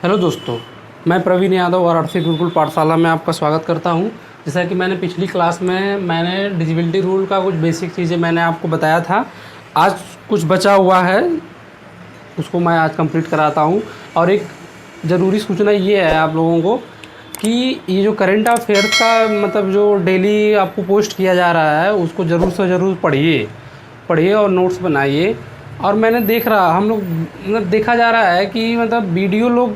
Hello दोस्तों, मैं प्रवीण यादव वाराणसी गुरुकुल पाठशाला में आपका स्वागत करता हूं। जैसा कि मैंने पिछली क्लास में डिजिबिलिटी रूल का कुछ बेसिक चीज़ें मैंने आपको बताया था। आज कुछ बचा हुआ है, उसको मैं आज कंप्लीट कराता हूं। और एक ज़रूरी सूचना ये है आप लोगों को कि ये जो करंट अफेयर्स का मतलब जो डेली आपको पोस्ट किया जा रहा है उसको ज़रूर से ज़रूर पढ़िए और नोट्स बनाइए। और मैंने हम लोग मतलब देखा जा रहा है कि मतलब वीडियो लोग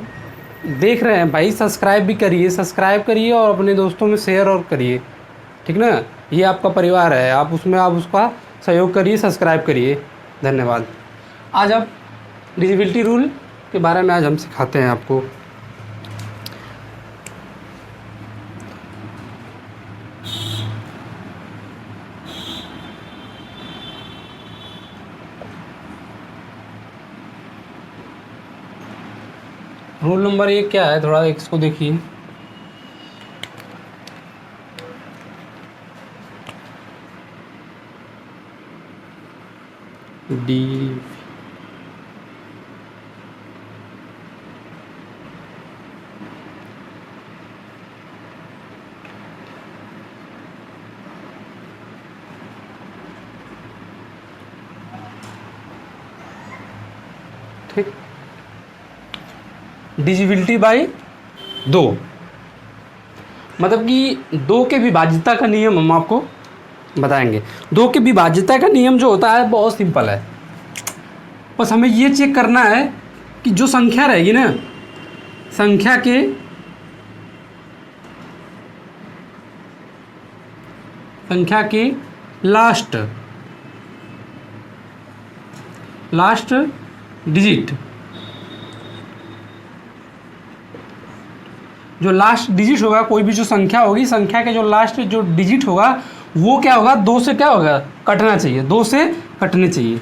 देख रहे हैं भाई, सब्सक्राइब करिए और अपने दोस्तों में शेयर और करिए, ठीक ना। ये आपका परिवार है, आप उसका सहयोग करिए, सब्सक्राइब करिए। धन्यवाद। आज आप डिजिबिलिटी रूल के बारे में आज हम सिखाते हैं आपको। रूल नंबर 1 क्या है, थोड़ा इसको देखिए। डी ठीक, डिजिबिलिटी बाई 2 मतलब कि 2 के विभाज्यता का नियम हम आपको बताएंगे। 2 के विभाज्यता का नियम जो होता है बहुत सिंपल है। बस हमें ये चेक करना है कि जो संख्या रहेगी ना, संख्या के लास्ट डिजिट, जो लास्ट डिजिट होगा, कोई भी जो संख्या होगी, संख्या के जो लास्ट जो डिजिट होगा वो क्या होगा, 2 से क्या होगा, कटना चाहिए, 2 से कटने चाहिए।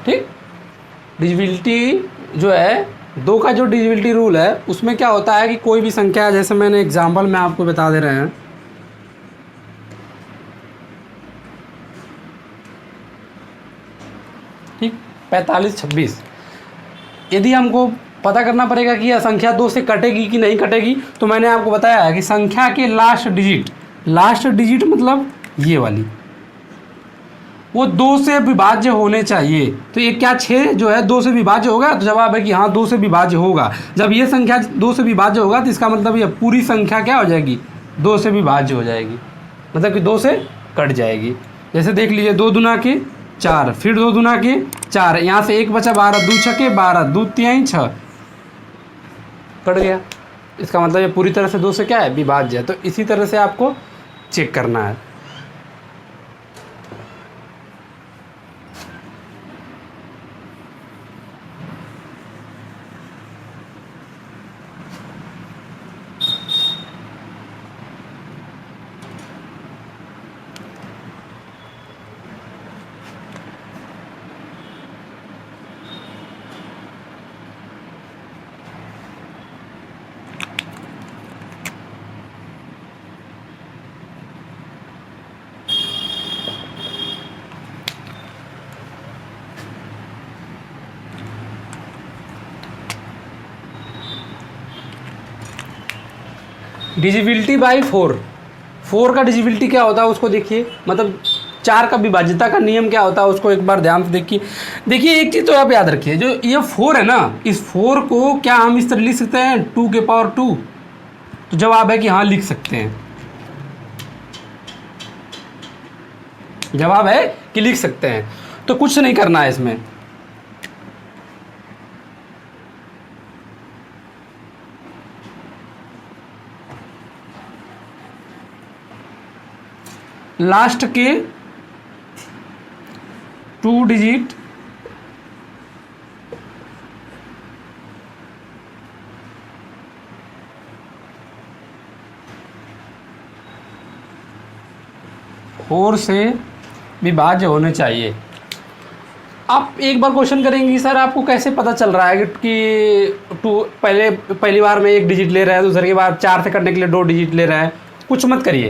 ठीक, डिजिबिलिटी जो है 2 का जो डिजिबिलिटी रूल है उसमें क्या होता है कि कोई भी संख्या, जैसे मैंने एग्जांपल में आपको बता दे रहे हैं, ठीक, 45 26। यदि हमको पता करना पड़ेगा कि यह संख्या 2 से कटेगी कि नहीं कटेगी, तो मैंने आपको बताया है कि संख्या के लास्ट डिजिट मतलब ये वाली, वो 2 से विभाज्य होने चाहिए। तो ये क्या 6 जो है 2 से विभाज्य होगा, तो जवाब है कि हाँ 2 से विभाज्य होगा। जब ये संख्या 2 से विभाज्य होगा तो इसका मतलब ये पूरी संख्या क्या हो जाएगी, 2 से विभाज्य हो जाएगी, मतलब कि 2 से कट जाएगी। जैसे देख लीजिए, 2 दूना के 4, फिर 2 दूना के 4, यहाँ से 1 बचा, 12, 2 छके 12, 2 तिहाई 6, कट गया। इसका मतलब ये पूरी तरह से 2 से क्या है, विभाज्य है। तो इसी तरह से आपको चेक करना है। डिजिबिलिटी बाई 4 का डिजिबिलिटी क्या होता है उसको देखिए, मतलब 4 का विभाज्यता का नियम क्या होता है उसको एक बार ध्यान से देखिए। एक चीज़ तो आप याद रखिए, जो ये 4 है ना, इस 4 को क्या हम इस तरह लिख सकते हैं, 2 के पावर 2। तो जवाब है कि हाँ लिख सकते हैं, जवाब है कि लिख सकते हैं। तो कुछ नहीं करना है इसमें। लास्ट के 2 डिजिट4 से विभाज्य होने चाहिए। आप एक बार क्वेश्चन करेंगी सर आपको कैसे पता चल रहा है कि टू पहली बार में एक डिजिट ले रहा है, दूसरे के बाद 4 से करने के लिए 2 डिजिट ले रहा है। कुछ मत करिए,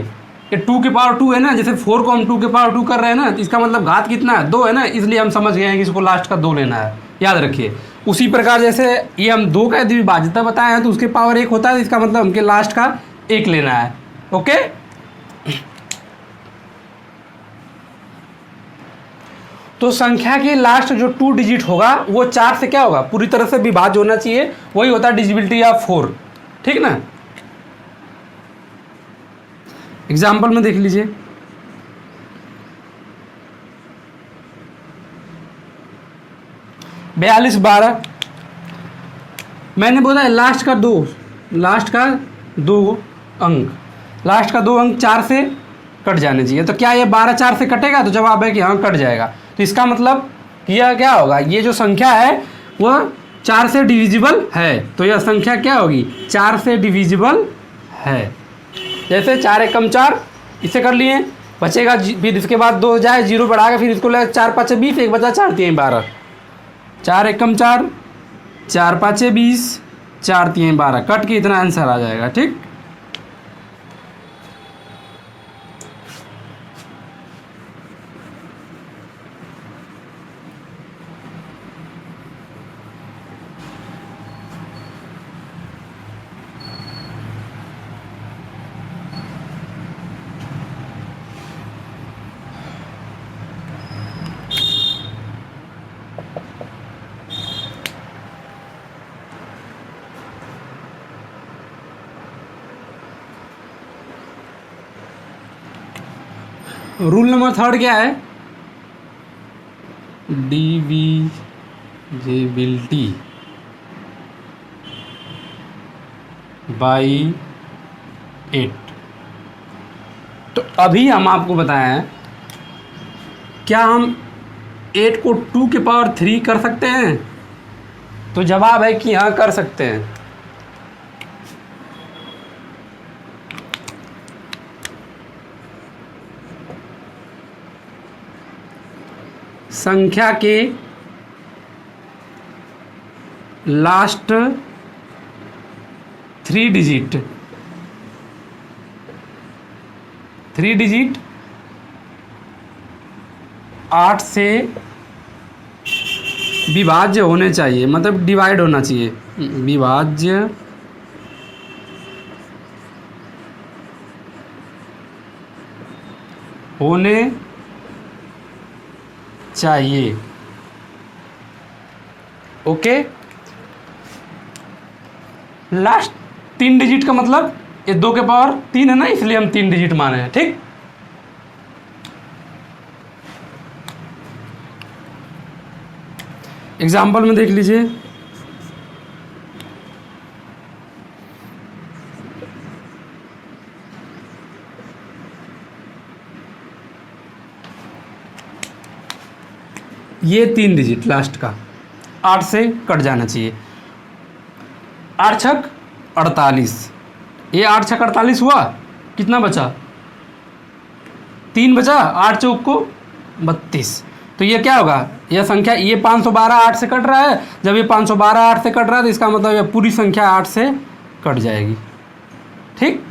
ये 2 की पावर 2 है ना, जैसे 4 को हम 2 की पावर 2 कर रहे हैं ना, तो इसका मतलब घात कितना है, 2 है ना, इसलिए हम समझ गए हैं कि इसको लास्ट का 2 लेना है। याद रखिए। उसी प्रकार जैसे ये हम 2 का यदि विभाज्यता बताए हैं तो उसके पावर 1 होता है, तो इसका मतलब हमके लास्ट का 1 लेना है। ओके। तो संख्या की लास्ट जो 2 डिजिट होगा वो 4 से क्या होगा, पूरी तरह से विभाज्य होना चाहिए, वही होता है डिजिबिलिटी ऑफ 4। ठीक ना। एग्जाम्पल में देख लीजिए, बयालीस 12, मैंने बोला लास्ट का 2 अंक, लास्ट का 2 अंक 4 से कट जाने चाहिए। तो क्या ये 12 4 से कटेगा, तो जवाब है कि हाँ कट जाएगा। तो इसका मतलब यह क्या होगा, ये जो संख्या है वो 4 से डिविजिबल है, तो यह संख्या क्या होगी, 4 से डिविजिबल है। जैसे 4 एकम 4, इसे कर लिए, बचेगा फिर इसके बाद 2 जाए 0 बढ़ा के फिर इसको ले 4 5 20, 1 बचा 4 3 12, 4 एकम 4, 4 5 20, 4 3 12, कट के इतना आंसर आ जाएगा। ठीक। रूल नंबर 3 क्या है, डिविजिबिलिटी बाई 8। तो अभी हम आपको बताए हैं, क्या हम 8 को 2 के पावर 3 कर सकते हैं, तो जवाब है कि हाँ कर सकते हैं। संख्या के लास्ट 3 डिजिट 8 से विभाज्य होने चाहिए, मतलब डिवाइड होना चाहिए, विभाज्य होने चाहिए। ओके। लास्ट 3 डिजिट का मतलब ये 2 के पावर 3 है ना, इसलिए हम 3 डिजिट माने हैं। ठीक। एग्जाम्पल में देख लीजिए, ये 3 डिजिट लास्ट का 8 से कट जाना चाहिए। 8 छक 48, ये 8 छक 48 हुआ, कितना बचा, 3 बचा, 8 चौक को 32। तो ये क्या होगा, यह संख्या, ये 512 8 से कट रहा है, जब ये 512 8 से कट रहा है तो इसका मतलब यह पूरी संख्या 8 से कट जाएगी। ठीक।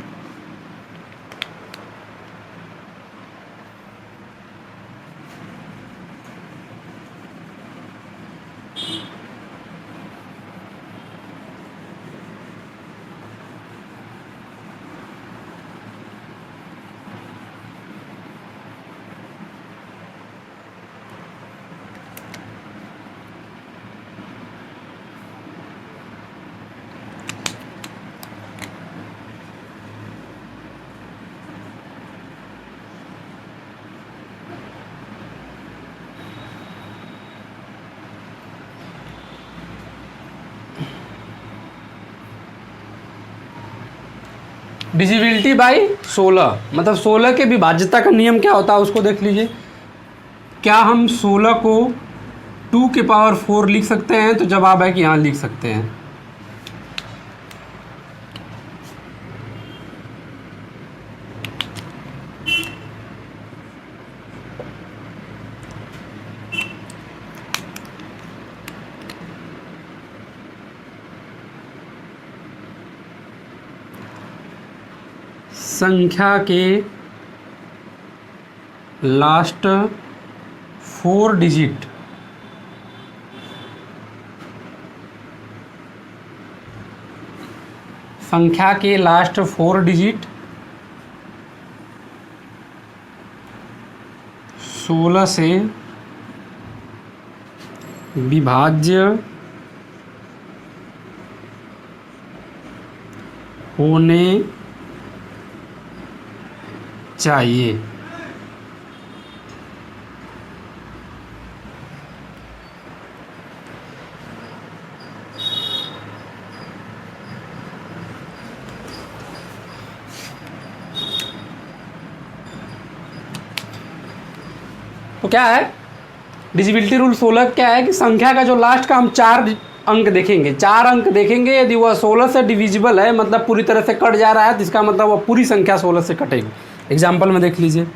डिजिबिलिटी बाई 16, मतलब 16 के विभाज्यता का नियम क्या होता है उसको देख लीजिए। क्या हम 16 को 2 के पावर 4 लिख सकते हैं, तो जवाब है कि हाँ लिख सकते हैं। संख्या के लास्ट 4 डिजिट संख्या के लास्ट 4 डिजिट 16 से विभाज्य होने चाहिए। तो क्या है डिविजिबिलिटी रूल 16 क्या है कि संख्या का जो लास्ट का हम 4 अंक देखेंगे, 4 अंक देखेंगे, यदि वह 16 से डिविजिबल है मतलब पूरी तरह से कट जा रहा है तो इसका मतलब वह पूरी संख्या 16 से कटेगी। एग्जाम्पल में देख लीजिए,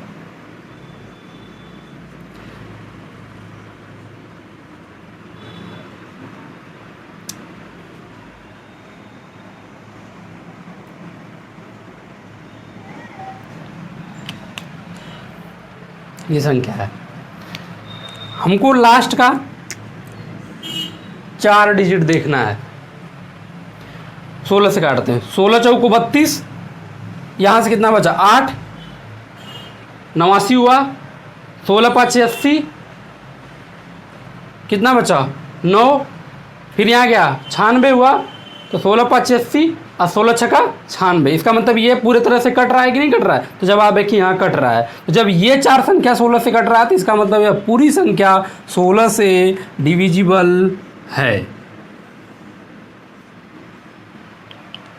ये संख्या है, हमको लास्ट का 4 डिजिट देखना है। 16 से काटते हैं, 16 चौको 32, यहाँ से कितना बचा 8, 89 हुआ, 16 5 80, कितना बचा 9, फिर यहाँ गया 96 हुआ, तो 16 5 80 और 16 छक्का 96। इसका मतलब ये पूरे तरह से कट रहा है कि नहीं कट रहा है? तो जब आप देखिए यहाँ कट रहा है, तो जब ये 4 संख्या 16 से कट रहा है तो इसका मतलब यह पूरी संख्या 16 से डिविजिबल है।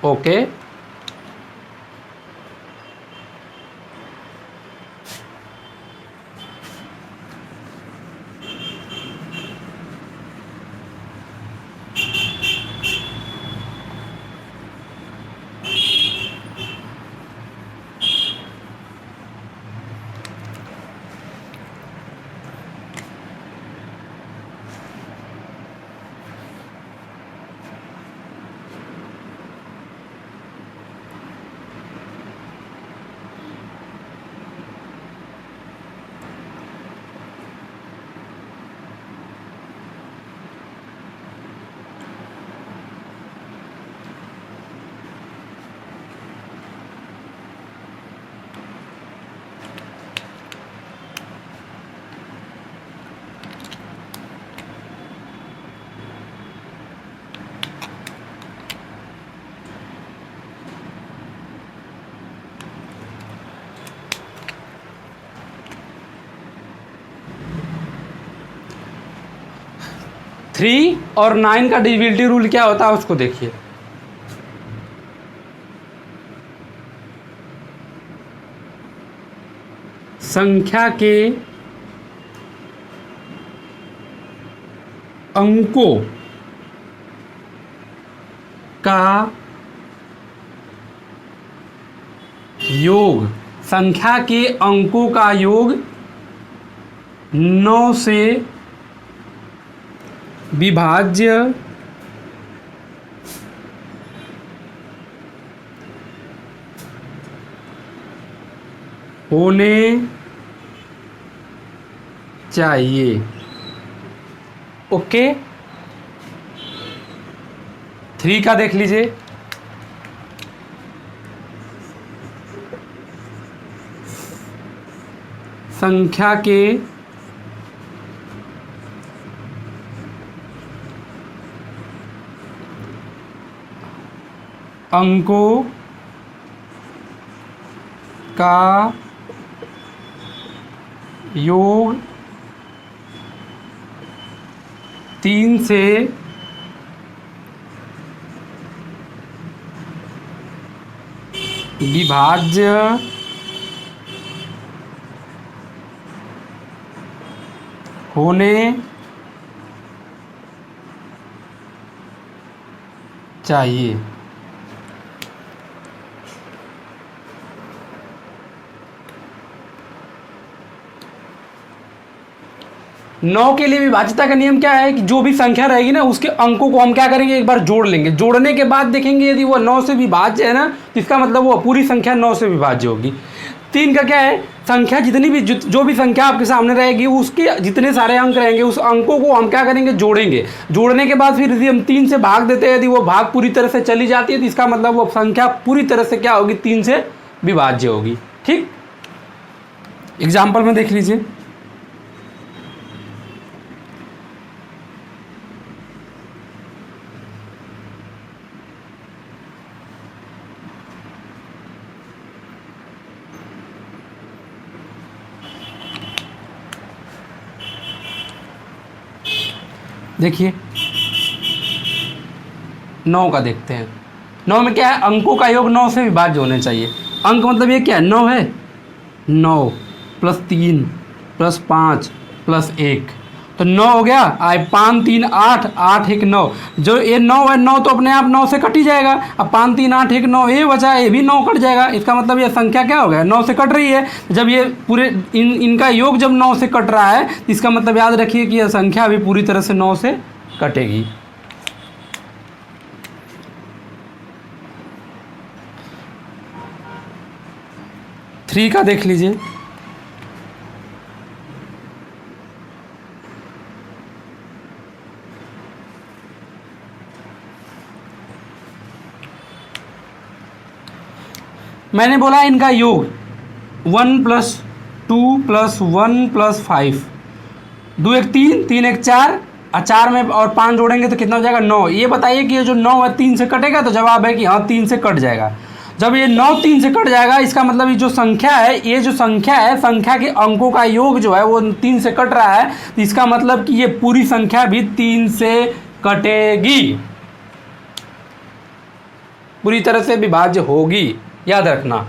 ओके, थ्री और 9 का डिविजिबिलिटी रूल क्या होता है उसको देखिए। संख्या के अंकों का योग, संख्या के अंकों का योग 9 से विभाज्य होने चाहिए। ओके, 3 का देख लीजिए, संख्या के अंकों का योग 3 से विभाज्य होने चाहिए। 9 के लिए विभाज्यता का नियम क्या है कि जो भी संख्या रहेगी ना उसके अंकों को हम क्या करेंगे, एक बार जोड़ लेंगे। जोड़ने के बाद देखेंगे यदि वो 9 से विभाज्य है ना तो इसका मतलब वो पूरी संख्या 9 से विभाज्य होगी। 3 का क्या है, संख्या जितनी भी जो भी संख्या आपके सामने रहेगी उसके जितने सारे अंक रहेंगे उस अंकों को हम क्या करेंगे, जोड़ेंगे। जोड़ने के बाद फिर यदि हम 3 से भाग देते हैं, यदि वो भाग पूरी तरह से चली जाती है तो इसका मतलब वो संख्या पूरी तरह से क्या होगी, 3 से विभाज्य होगी। ठीक, एग्जाम्पल में देख लीजिए। देखिए 9 का देखते हैं। 9 में क्या है, अंकों का योग 9 से विभाज्य होने चाहिए। अंक मतलब ये क्या है, 9 है, 9 + 3 + 5 + 1 तो 9 हो गया। 5 3 8, 8 1 9, जो ये 9 है 9 तो अपने आप 9 से कट ही जाएगा। अब 5 3 8 1 9 ये बचा, ये भी 9 कट जाएगा। इसका मतलब ये संख्या क्या हो गया, 9 से कट रही है। जब ये पूरे इनका योग जब 9 से कट रहा है तो इसका मतलब याद रखिए कि यह संख्या अभी पूरी तरह से 9 से कटेगी। थ्री का देख लीजिए। मैंने बोला इनका योग 1 + 2 + 1 + 5, 2 1 3, 3 1 4, और 4 में और 5 जोड़ेंगे तो कितना हो जाएगा, 9। ये बताइए कि ये जो 9 है 3 से कटेगा, तो जवाब है कि हाँ 3 से कट जाएगा। जब ये 9 3 से कट जाएगा इसका मतलब ये जो संख्या है, ये जो संख्या है, संख्या के अंकों का योग जो है वो 3 से कट रहा है, तो इसका मतलब कि ये पूरी संख्या भी 3 से कटेगी, पूरी तरह से विभाज्य होगी, याद रखना।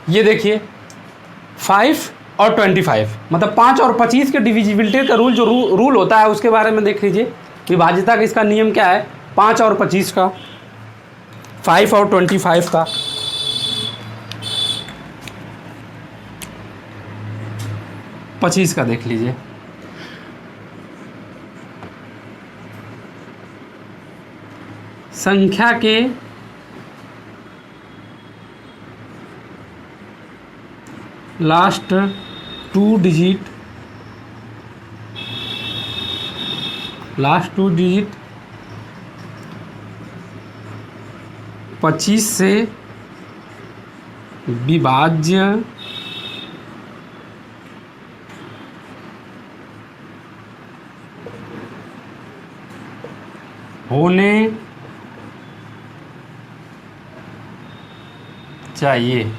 ये देखिए 5 और 25, मतलब 5 और 25 के डिविजिबिलिटी का रूल, जो रूल होता है उसके बारे में देख लीजिए। विभाज्यता का इसका नियम क्या है, 5 और 25 का, 5 और 25 का। पच्चीस का देख लीजिए। संख्या के लास्ट 2 डिजिट, लास्ट 2 डिजिट 25 से विभाज्य होने चाहिए।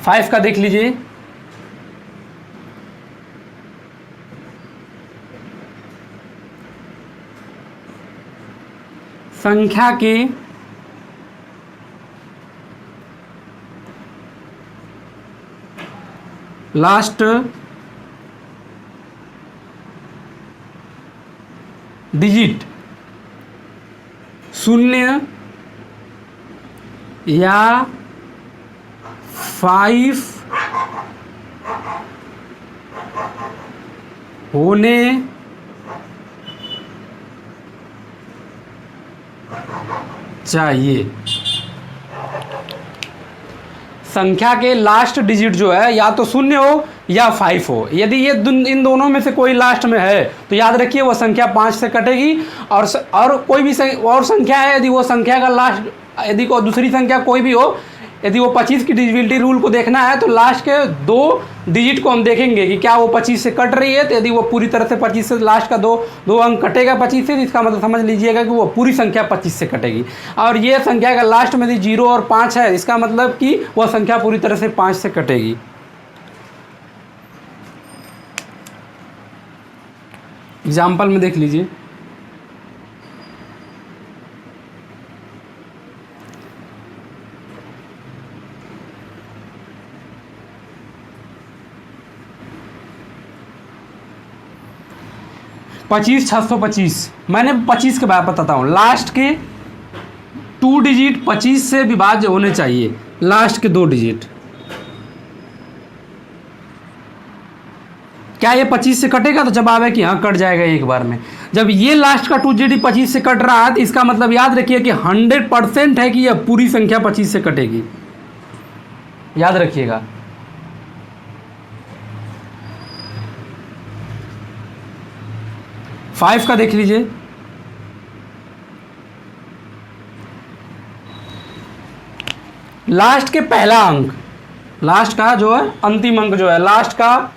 फाइव का देख लीजिए। संख्या के लास्ट डिजिट 0 या 5 होने चाहिए। संख्या के लास्ट डिजिट जो है या तो 0 हो या 5 हो। यदि ये इन दोनों में से कोई लास्ट में है तो याद रखिए वो संख्या 5 से कटेगी। और कोई भी और संख्या है, यदि वो संख्या का लास्ट, यदि कोई दूसरी संख्या कोई भी हो, यदि वो 25 की डिविजिबिलिटी रूल को देखना है तो लास्ट के 2 डिजिट को हम देखेंगे कि क्या वो 25 से कट रही है। तो यदि वो पूरी तरह से 25 से लास्ट का दो अंक कटेगा 25 से, तो इसका मतलब समझ लीजिएगा कि वो पूरी संख्या 25 से कटेगी। और ये संख्या का लास्ट में यदि 0 और 5 है, इसका मतलब कि वह संख्या पूरी तरह से 5 से कटेगी। एग्जाम्पल में देख लीजिए, पच्चीस 625। मैंने 25 के बारे में बताता हूँ। लास्ट के 2 डिजिट 25 से विभाज्य होने चाहिए, लास्ट के 2 डिजिट। क्या ये 25 से कटेगा? तो जवाब है कि हाँ, कट जाएगा एक बार में। जब ये लास्ट का 2 डिजिट 25 से कट रहा है तो इसका मतलब याद रखिए कि 100% है कि यह पूरी संख्या 25 से कटेगी। याद रखिएगा। फाइव का देख लीजिए, लास्ट के पहला अंक, लास्ट का जो है अंतिम अंक जो है, लास्ट का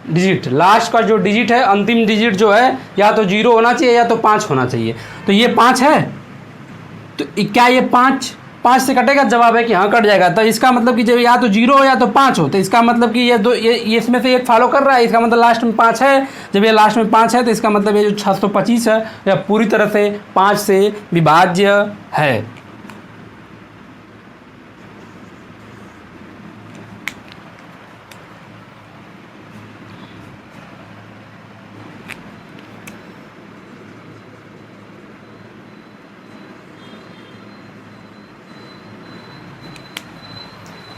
डिजिट, लास्ट का जो डिजिट है, अंतिम डिजिट जो है, या तो 0 होना चाहिए या तो 5 होना चाहिए। तो ये 5 है, तो क्या ये 5 से कटेगा? जवाब है कि हाँ, कट जाएगा। तो इसका मतलब कि जब या तो 0 हो या तो 5 हो, तो इसका मतलब कि ये इसमें से एक फॉलो कर रहा है, इसका मतलब लास्ट में 5 है। जब ये लास्ट में 5 है तो इसका मतलब ये जो 625 है यह पूरी तरह से 5 से विभाज्य है।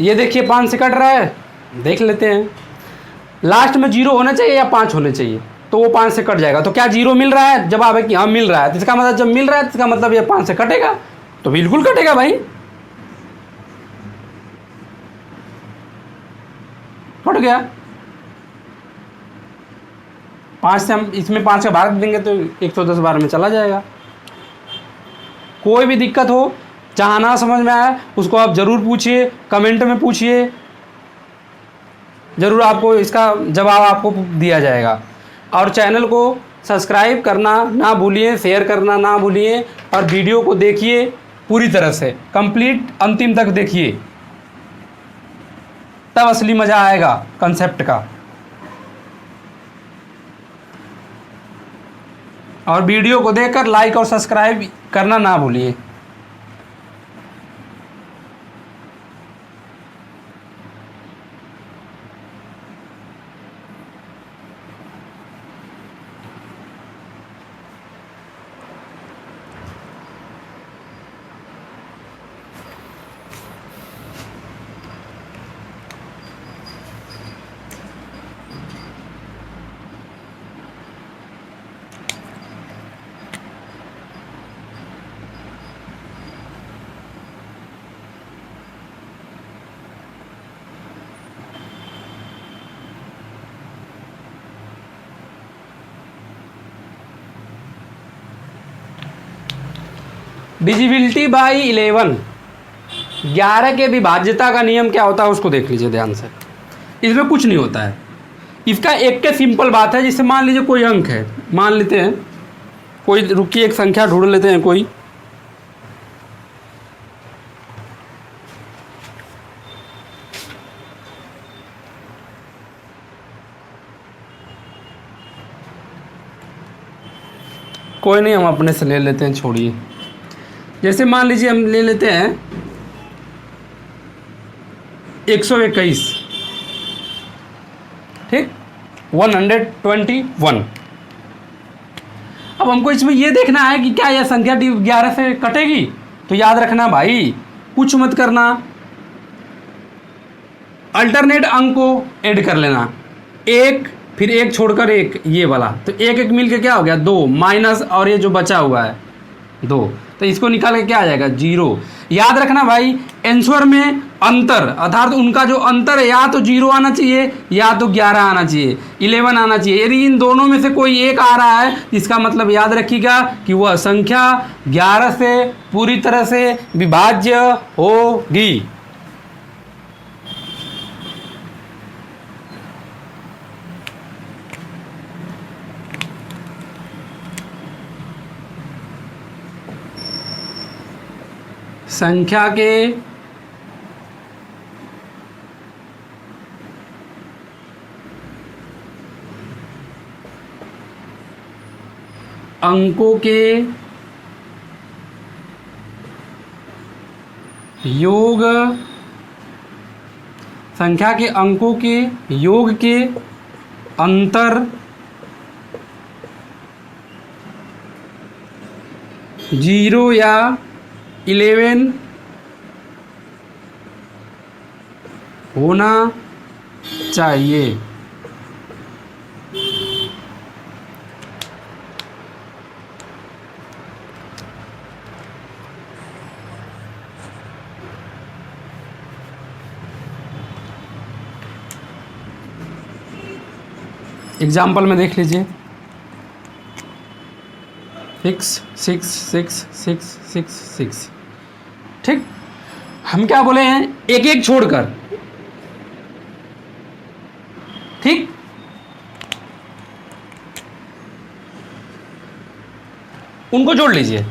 ये देखिए 5 से कट रहा है, देख लेते हैं। लास्ट में 0 होना चाहिए या 5 होने चाहिए, तो वो 5 से कट जाएगा। तो क्या 0 मिल रहा है? जवाब है कि हाँ, मिल रहा है। तो इसका मतलब जब मिल रहा है तो इसका मतलब ये 5 से कटेगा, तो बिल्कुल कटेगा भाई, कट गया। 5 से हम इसमें 5 का भाग देंगे तो 110 बार में चला जाएगा। कोई भी दिक्कत हो, जहाँ ना समझ में आया उसको आप ज़रूर पूछिए, कमेंट में पूछिए, ज़रूर आपको इसका जवाब आपको दिया जाएगा। और चैनल को सब्सक्राइब करना ना भूलिए, शेयर करना ना भूलिए, और वीडियो को देखिए पूरी तरह से, कंप्लीट अंतिम तक देखिए, तब असली मज़ा आएगा कंसेप्ट का। और वीडियो को देखकर लाइक और सब्सक्राइब करना ना भूलिए। डिविजिबिलिटी बाई 11 के विभाज्यता का नियम क्या होता है उसको देख लीजिए ध्यान से। इसमें कुछ नहीं होता है, इसका एक के सिंपल बात है। जैसे मान लीजिए कोई अंक है, मान लेते हैं कोई, रुकिए एक संख्या ढूंढ लेते हैं कोई, कोई नहीं, हम अपने से ले लेते हैं, छोड़िए। जैसे मान लीजिए हम ले लेते हैं 121, ठीक, 121। अब हमको इसमें ये देखना है कि क्या यह संख्या 11 से कटेगी। तो याद रखना भाई, कुछ मत करना, अल्टरनेट अंक को ऐड कर लेना, एक फिर एक छोड़कर एक, ये वाला, तो एक एक मिल के क्या हो गया 2 माइनस, और ये जो बचा हुआ है 2, तो इसको निकाल के क्या आ जाएगा 0। याद रखना भाई आंसर में अंतर अर्थात उनका जो अंतर है या तो 0 आना चाहिए या तो 11 आना चाहिए, 11 आना चाहिए। यदि इन दोनों में से कोई एक आ रहा है इसका मतलब याद रखिएगा कि वह संख्या 11 से पूरी तरह से विभाज्य होगी। संख्या के अंकों के योग, संख्या के अंकों के योग के अंतर 0 या 11 होना चाहिए। एग्जाम्पल में देख लीजिए 6 6 6 6 6 6। ठीक, हम क्या बोले हैं एक एक छोड़कर। ठीक, उनको जोड़ लीजिए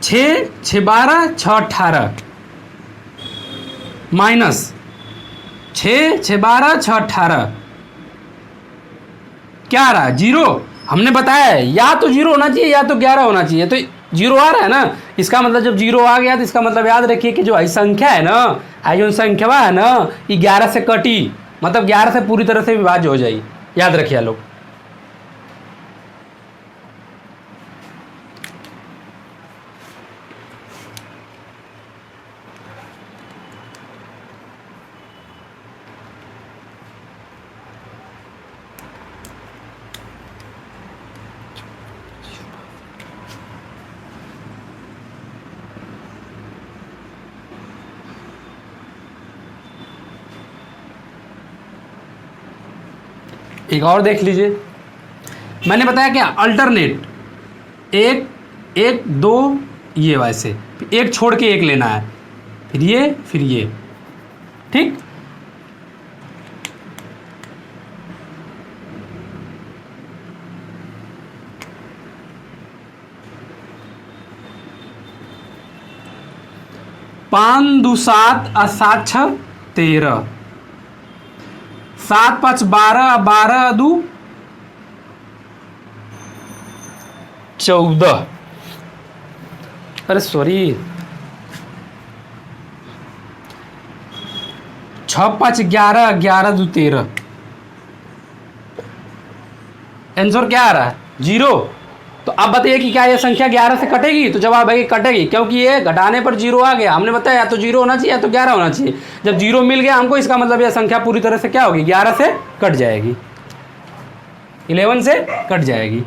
6 6 12 6 18 माइनस 6 6 12 6 18 क्या आ रहा है 0। हमने बताया है या तो 0 होना चाहिए या तो 11 होना चाहिए, तो 0 आ रहा है ना, इसका मतलब जब 0 आ गया तो इसका मतलब याद रखिए कि जो आई संख्या है ना, आई जो संख्या है ना ये 11 से कटी, मतलब 11 से पूरी तरह से विभाज्य हो जाएगी। याद रखिए लोग। एक और देख लीजिए, मैंने बताया क्या अल्टरनेट 1 1 2 ये वैसे एक छोड़ के एक लेना है, फिर ये। ठीक, पाँच 2 7 और 7 6 13, 7 5 12 12 2 14। अरे सॉरी 6 5 11 11 2 13। आंसर क्या आ रहा है 0। तो अब बताइए कि क्या ये संख्या 11 से कटेगी, तो जवाब है कि कटेगी, क्योंकि ये घटाने पर 0 आ गया। हमने बताया या तो 0 होना चाहिए या तो 11 होना चाहिए। जब 0 मिल गया हमको, इसका मतलब यह संख्या पूरी तरह से क्या होगी 11 से कट जाएगी, 11 से कट जाएगी।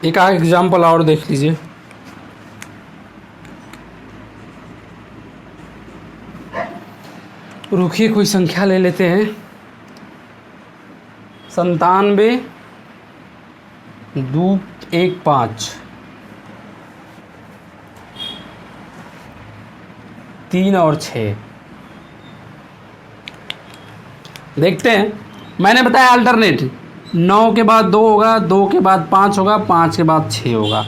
एक आध एग्जाम्पल और देख लीजिए। रुकिए कोई संख्या ले लेते हैं, 97 2 1 5 3 और 6। देखते हैं, मैंने बताया अल्टरनेट 9 के बाद 2 होगा, 2 के बाद 5 होगा, 5 के बाद 6 होगा,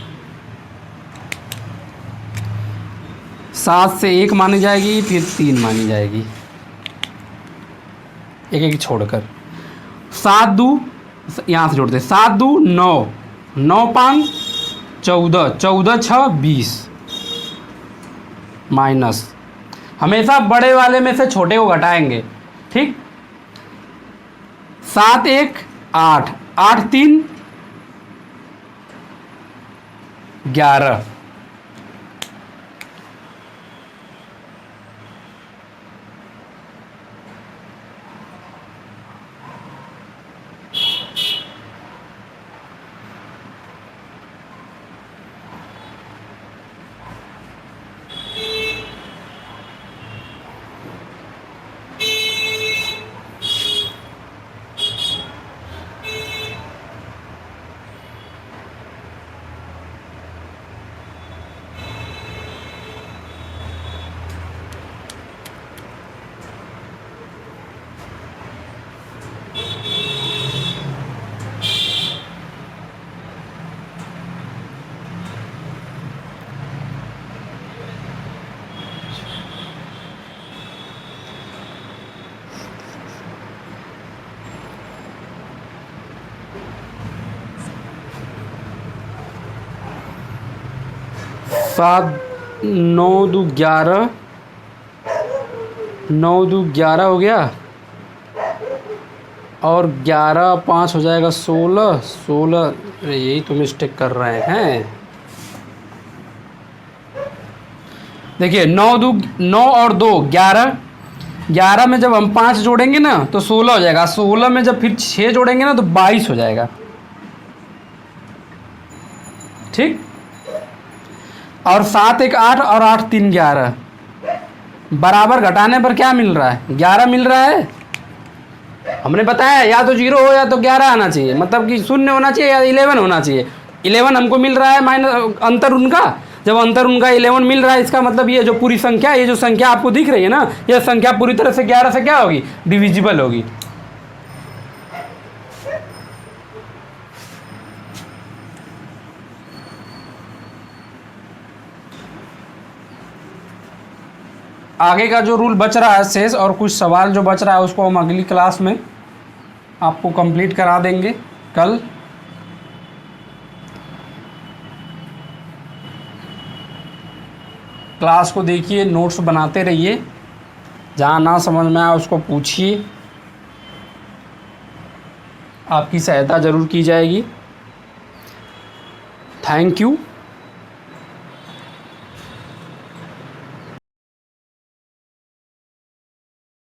7 से 1 मानी जाएगी, फिर 3 मानी जाएगी, एक एक छोड़कर। 7 2 यहाँ से जोड़ते, 7 2 9 9 5 14 14 6 20 माइनस, हमेशा बड़े वाले में से छोटे को घटाएंगे। ठीक, 7 1 8 8 3 11। सात 9 दू 11, 9 दू 11 हो गया, और 11 5 हो जाएगा 16, 16। अरे यही तो मिस्टेक कर रहे हैं। देखिए 9 और 2 11, 11 में जब हम 5 जोड़ेंगे ना तो 16 हो जाएगा, 16 में जब फिर 6 जोड़ेंगे ना तो 22 हो जाएगा। ठीक। और 7 1 8 और 8 3 11, बराबर घटाने पर क्या मिल रहा है? 11 मिल रहा है। हमने बताया या तो 0 हो या तो 11 आना चाहिए, मतलब कि 0 होना चाहिए या 11 होना चाहिए। 11 हमको मिल रहा है, माइनस अंतर उनका, जब अंतर उनका 11 मिल रहा है, इसका मतलब ये जो पूरी संख्या, ये जो संख्या आपको दिख रही है ना, ये संख्या पूरी तरह से 11 से क्या होगी? डिविजिबल होगी। आगे का जो रूल बच रहा है शेष, और कुछ सवाल जो बच रहा है उसको हम अगली क्लास में आपको कंप्लीट करा देंगे कल। क्लास को देखिए, नोट्स बनाते रहिए, जहाँ ना समझ में आए उसको पूछिए, आपकी सहायता ज़रूर की जाएगी। Thank you.